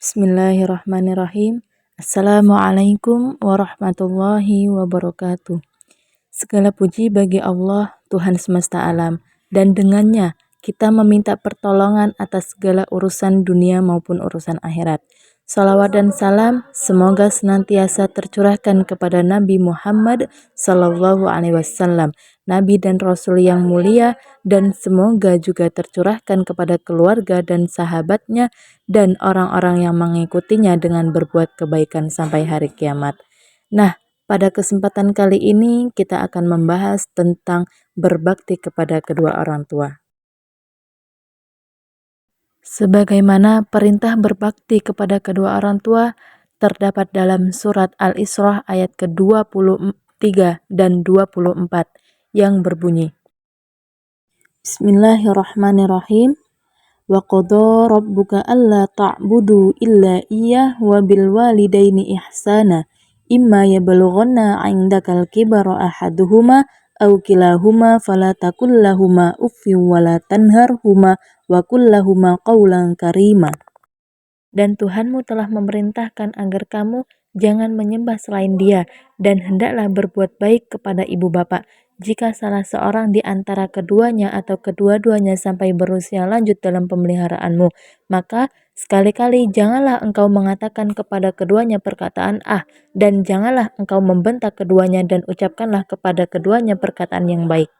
Bismillahirrahmanirrahim. Assalamualaikum warahmatullahi wabarakatuh. Segala puji bagi Allah, Tuhan semesta alam, dan dengannya kita meminta pertolongan atas segala urusan dunia maupun urusan akhirat. Salawat dan salam semoga senantiasa tercurahkan kepada Nabi Muhammad Sallallahu Alaihi Wasallam, Nabi dan Rasul yang mulia, dan semoga juga tercurahkan kepada keluarga dan sahabatnya dan orang-orang yang mengikutinya dengan berbuat kebaikan sampai hari kiamat. Nah, pada kesempatan kali ini kita akan membahas tentang berbakti kepada kedua orang tua. Sebagaimana perintah berbakti kepada kedua orang tua terdapat dalam surat Al-Isra ayat ke-23 dan 24 yang berbunyi, Bismillahirrahmanirrahim. Wa qadha rabbuka alla ta'budu illa iyyah wa bil walidaini ihsana imma yablughanna 'indakal kibara ahaduhuma aw kilahuma fala taqul lahumā uffin wa la tanharhuma wa qul lahumā qawlan karīmā. Dan Tuhanmu telah memerintahkan agar kamu jangan menyembah selain Dia, dan hendaklah berbuat baik kepada ibu bapa. Jika salah seorang di antara keduanya atau kedua-duanya sampai berusia lanjut dalam pemeliharaanmu, maka sekali-kali janganlah engkau mengatakan kepada keduanya perkataan dan janganlah engkau membentak keduanya, dan ucapkanlah kepada keduanya perkataan yang baik.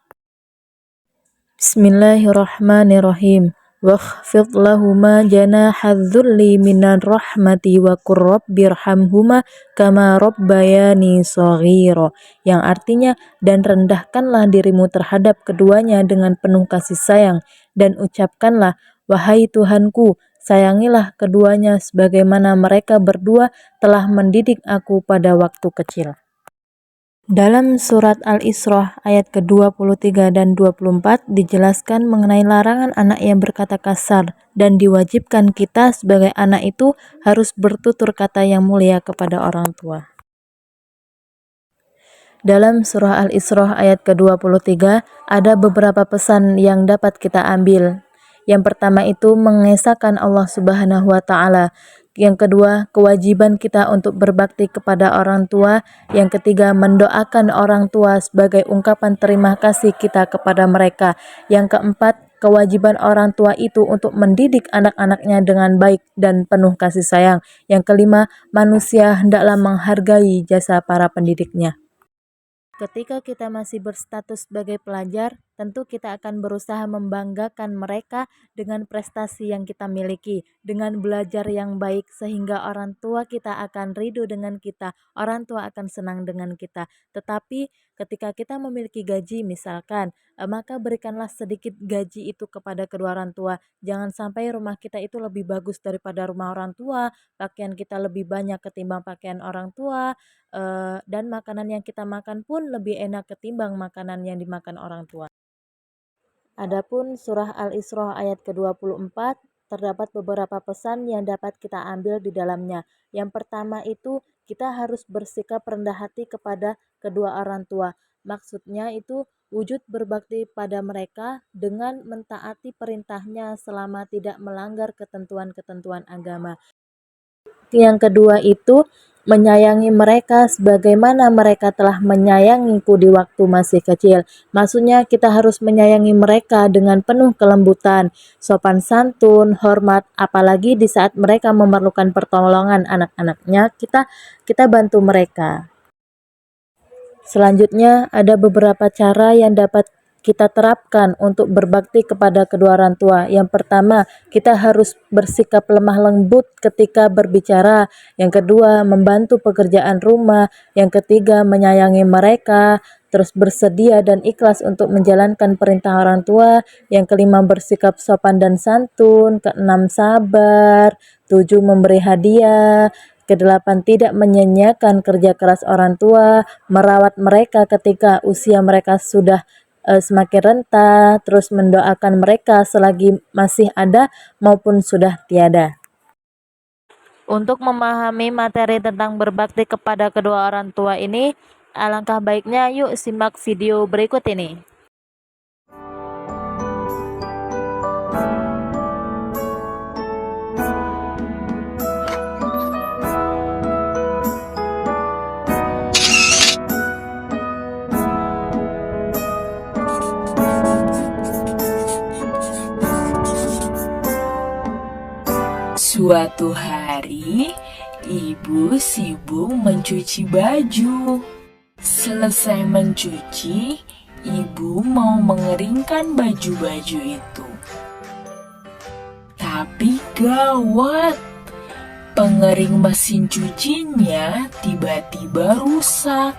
Bismillahirrahmanirrahim. Wakhfid lahuma janahadzulli minar rahmati wa qur rabbirhamhuma kama rabbayani shaghira, yang artinya, dan rendahkanlah dirimu terhadap keduanya dengan penuh kasih sayang, dan ucapkanlah, wahai Tuhanku, sayangilah keduanya sebagaimana mereka berdua telah mendidik aku pada waktu kecil. Dalam surat Al-Isra ayat ke-23 dan 24 dijelaskan mengenai larangan anak yang berkata kasar, dan diwajibkan kita sebagai anak itu harus bertutur kata yang mulia kepada orang tua. Dalam surah Al-Isra ayat ke-23 ada beberapa pesan yang dapat kita ambil. Yang pertama itu mengesahkan Allah Subhanahu wa Ta'ala. Yang kedua, kewajiban kita untuk berbakti kepada orang tua. Yang ketiga, mendoakan orang tua sebagai ungkapan terima kasih kita kepada mereka. Yang keempat, kewajiban orang tua itu untuk mendidik anak-anaknya dengan baik dan penuh kasih sayang. Yang kelima, manusia hendaklah menghargai jasa para pendidiknya. Ketika kita masih berstatus sebagai pelajar, tentu kita akan berusaha membanggakan mereka dengan prestasi yang kita miliki, dengan belajar yang baik, sehingga orang tua kita akan ridho dengan kita, orang tua akan senang dengan kita. Tetapi ketika kita memiliki gaji misalkan, maka berikanlah sedikit gaji itu kepada kedua orang tua. Jangan sampai rumah kita itu lebih bagus daripada rumah orang tua, pakaian kita lebih banyak ketimbang pakaian orang tua, dan makanan yang kita makan pun lebih enak ketimbang makanan yang dimakan orang tua. Adapun surah Al-Isra ayat ke-24 terdapat beberapa pesan yang dapat kita ambil di dalamnya. Yang pertama itu kita harus bersikap rendah hati kepada kedua orang tua. Maksudnya itu wujud berbakti pada mereka dengan mentaati perintahnya selama tidak melanggar ketentuan-ketentuan agama. Yang kedua itu menyayangi mereka sebagaimana mereka telah menyayangiku di waktu masih kecil. Maksudnya kita harus menyayangi mereka dengan penuh kelembutan, sopan santun, hormat, apalagi di saat mereka memerlukan pertolongan anak-anaknya, kita bantu mereka. Selanjutnya ada beberapa cara yang dapat kita terapkan untuk berbakti kepada kedua orang tua. Yang pertama, kita harus bersikap lemah lembut ketika berbicara. Yang kedua, membantu pekerjaan rumah. Yang ketiga, menyayangi mereka, terus bersedia dan ikhlas untuk menjalankan perintah orang tua. Yang kelima, bersikap sopan dan santun. Keenam, sabar. Tujuh, memberi hadiah. Kedelapan, tidak menyanyiakan kerja keras orang tua, merawat mereka ketika usia mereka sudah semakin renta, terus mendoakan mereka selagi masih ada maupun sudah tiada. Untuk memahami materi tentang berbakti kepada kedua orang tua ini, alangkah baiknya yuk simak video berikut ini. Suatu hari, ibu sibuk mencuci baju. Selesai mencuci, ibu mau mengeringkan baju-baju itu. Tapi gawat, pengering mesin cucinya tiba-tiba rusak.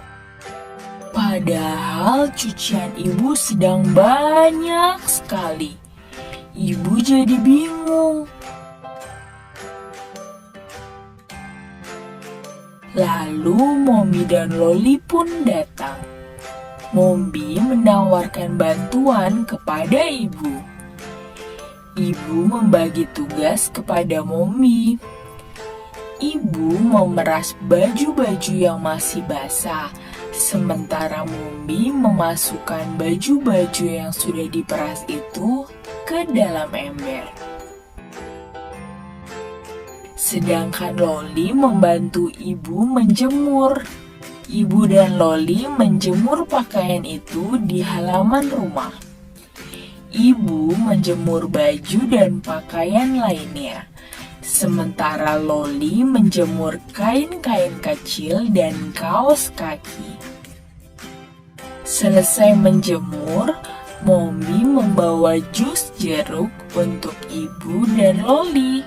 Padahal cucian ibu sedang banyak sekali. Ibu jadi bingung. Lalu Mombi dan Loli pun datang. Mombi menawarkan bantuan kepada ibu. Ibu membagi tugas kepada Mombi. Ibu memeras baju-baju yang masih basah, sementara Mombi memasukkan baju-baju yang sudah diperas itu ke dalam ember. Sedangkan Loli membantu ibu menjemur. Ibu dan Loli menjemur pakaian itu di halaman rumah. Ibu menjemur baju dan pakaian lainnya. Sementara Loli menjemur kain-kain kecil dan kaos kaki. Selesai menjemur, Mombi membawa jus jeruk untuk ibu dan Loli.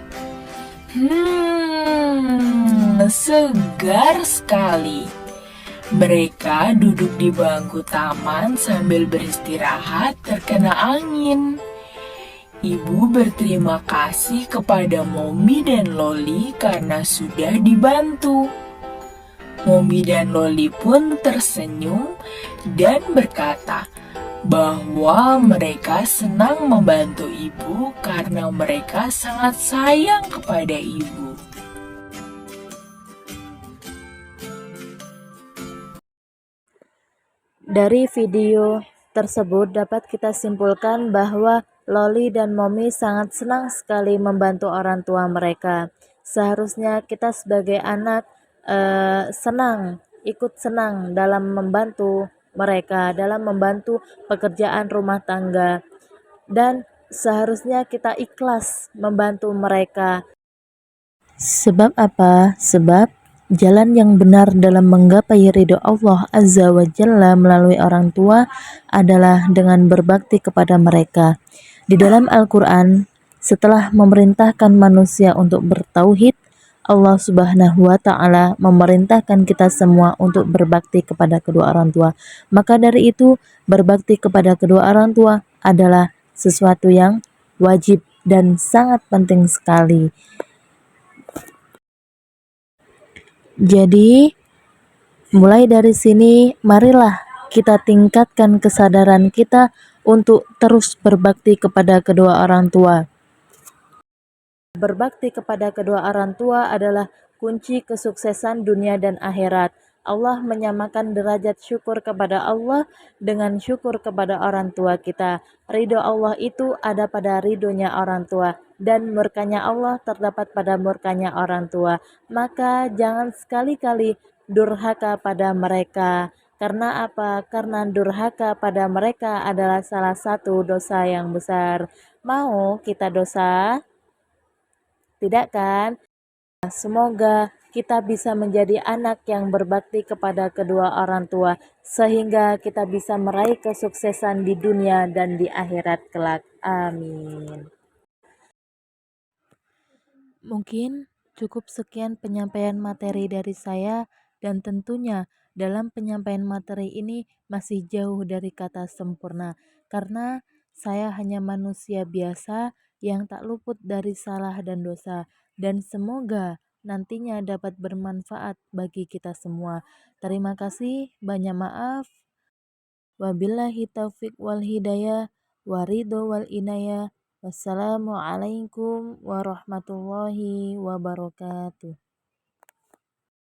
Segar sekali. Mereka duduk di bangku taman sambil beristirahat terkena angin. Ibu berterima kasih kepada Mombi dan Loli karena sudah dibantu. Mombi dan Loli pun tersenyum dan berkata bahwa mereka senang membantu ibu karena mereka sangat sayang kepada ibu. Dari video tersebut dapat kita simpulkan bahwa Loli dan Mommy sangat senang sekali membantu orang tua mereka. Seharusnya kita sebagai anak ikut senang dalam membantu mereka, dalam membantu pekerjaan rumah tangga. Dan seharusnya kita ikhlas membantu mereka. Sebab apa? Sebab jalan yang benar dalam menggapai ridho Allah Azza wa Jalla melalui orang tua adalah dengan berbakti kepada mereka. Di dalam Al-Quran, setelah memerintahkan manusia untuk bertauhid, Allah Subhanahu wa Ta'ala memerintahkan kita semua untuk berbakti kepada kedua orang tua. Maka dari itu, berbakti kepada kedua orang tua adalah sesuatu yang wajib dan sangat penting sekali. Jadi, mulai dari sini, marilah kita tingkatkan kesadaran kita untuk terus berbakti kepada kedua orang tua. Berbakti kepada kedua orang tua adalah kunci kesuksesan dunia dan akhirat. Allah menyamakan derajat syukur kepada Allah dengan syukur kepada orang tua kita. Ridho Allah itu ada pada ridhonya orang tua, dan murkanya Allah terdapat pada murkanya orang tua. Maka jangan sekali-kali durhaka pada mereka. Karena apa? Karena durhaka pada mereka adalah salah satu dosa yang besar. Mau kita dosa? Tidak kan? Semoga kita bisa menjadi anak yang berbakti kepada kedua orang tua, sehingga kita bisa meraih kesuksesan di dunia dan di akhirat kelak. Amin. Mungkin cukup sekian penyampaian materi dari saya, dan tentunya dalam penyampaian materi ini masih jauh dari kata sempurna, karena saya hanya manusia biasa yang tak luput dari salah dan dosa, dan semoga nantinya dapat bermanfaat bagi kita semua. Terima kasih, banyak maaf. Wabillahi taufik wal hidayah, waridho wal inayah. Wassalamualaikum warahmatullahi wabarakatuh.